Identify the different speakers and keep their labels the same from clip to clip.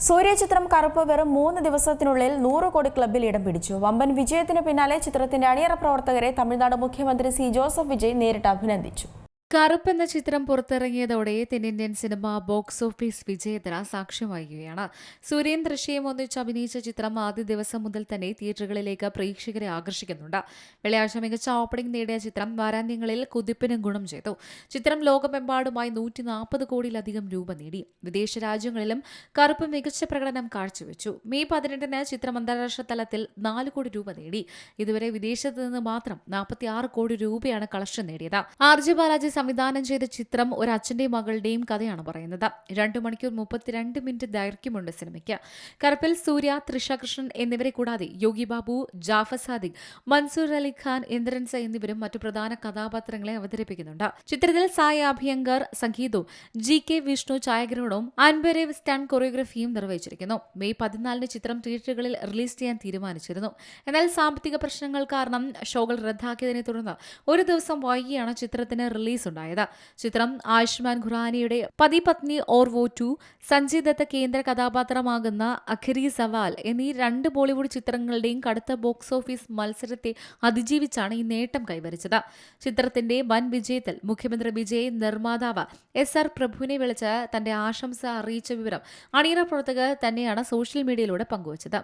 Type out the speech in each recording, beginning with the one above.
Speaker 1: സൂര്യ ചിത്രം കറുപ്പ് വെറും 3 ദിവസത്തിനുള്ളിൽ 100 കോടി ക്ലബ്ബിൽ ഇടം പിടിച്ചു. വമ്പൻ വിജയത്തിന് പിന്നാലെ ചിത്രത്തിന്റെ അണിയറ പ്രവർത്തകരെ തമിഴ്നാട് മുഖ്യമന്ത്രി സി ജോസഫ് വിജയ് നേരിട്ട് അഭിനന്ദിച്ചു.
Speaker 2: കറുപ്പ് എന്ന ചിത്രം പുറത്തിറങ്ങിയതോടെ തെന്നിന്ത്യൻ സിനിമ ബോക്സ് ഓഫീസ് വിജയത്തിന് സാക്ഷ്യമാകുകയാണ്. സൂര്യൻ ദൃശ്യം ഒന്നിച്ച് അഭിനയിച്ച ചിത്രം ആദ്യ ദിവസം മുതൽ തന്നെ തിയേറ്ററുകളിലേക്ക് പ്രേക്ഷകരെ ആകർഷിക്കുന്നുണ്ട്. വെള്ളിയാഴ്ച മികച്ച ഓപ്പണിംഗ് നേടിയ ചിത്രം വാരാന്ത്യങ്ങളിൽ കുതിപ്പിനും ഗുണം ചെയ്തു. ചിത്രം ലോകമെമ്പാടുമായി 140 കോടിയിലധികം രൂപ നേടി. വിദേശ രാജ്യങ്ങളിലും കറുപ്പ് മികച്ച പ്രകടനം കാഴ്ചവെച്ചു. മെയ് 18-ന് ചിത്രം അന്താരാഷ്ട്ര തലത്തിൽ 4 കോടി രൂപ നേടി. ഇതുവരെ വിദേശത്ത് നിന്ന് മാത്രം 46 കോടി രൂപയാണ് കളക്ഷൻ നേടിയത്. ആർജി ബാലാജി സംവിധാനം ചെയ്ത ചിത്രം ഒരു അച്ഛന്റെയും മകളുടെയും കഥയാണ് പറയുന്നത്. 2 മണിക്കൂർ 32 മിനിറ്റ് ദൈർഘ്യമുണ്ട് സിനിമയ്ക്ക്. കറുപ്പിൽ സൂര്യ, തൃഷ കൃഷ്ണൻ എന്നിവരെ കൂടാതെ യോഗി ബാബു, ജാഫർ സാദിഖ്, മൻസൂർ അലി ഖാൻ, ഇന്ദ്രൻസ എന്നിവരും മറ്റു പ്രധാന കഥാപാത്രങ്ങളെ അവതരിപ്പിക്കുന്നുണ്ട്. ചിത്രത്തിൽ സായി അഭിയങ്കർ സംഗീതവും GK വിഷ്ണു ഛായാഗ്രഹണവും അൻബരേവ് സ്റ്റണ്ട് കൊറിയോഗ്രഫിയും നിർവഹിച്ചിരിക്കുന്നു. മെയ് 14-ന് ചിത്രം തിയേറ്ററുകളിൽ റിലീസ് ചെയ്യാൻ തീരുമാനിച്ചിരുന്നു. എന്നാൽ സാമ്പത്തിക പ്രശ്നങ്ങൾ കാരണം ഷോകൾ റദ്ദാക്കിയതിനെ തുടർന്ന് ഒരു ദിവസം വൈകിയാണ് ചിത്രത്തിന് റിലീസ് ഉണ്ടായത്. ചിത്രം ആയുഷ്മാൻ ഖുറാനയുടെ പതി പത്നി ഓർ വോ 2, സഞ്ജയ് ദത്ത കേന്ദ്ര കഥാപാത്രമാകുന്ന അഖരി സവാൽ എന്നീ 2 ബോളിവുഡ് ചിത്രങ്ങളുടെയും കടുത്ത ബോക്സ് ഓഫീസ് മത്സരത്തെ അതിജീവിച്ചാണ് ഈ നേട്ടം കൈവരിച്ചത്. ചിത്രത്തിന്റെ വൻ വിജയത്തിൽ മുഖ്യമന്ത്രി വിജയ് നിർമ്മാതാവ് SR പ്രഭുവിനെ വിളിച്ച് തന്റെ ആശംസ അറിയിച്ച വിവരം അണിയറ പ്രവർത്തകർ തന്നെയാണ് സോഷ്യൽ മീഡിയയിലൂടെ പങ്കുവച്ചത്.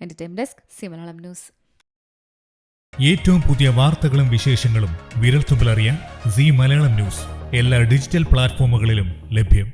Speaker 2: Entertainment desk, C Malayalam news.
Speaker 3: ഏറ്റവും പുതിയ വാർത്തകളും വിശേഷങ്ങളും വിരൽത്തുമ്പിലറിയാൻ സി മലയാളം ന്യൂസ് എല്ലാ ഡിജിറ്റൽ പ്ലാറ്റ്ഫോമുകളിലും ലഭ്യം.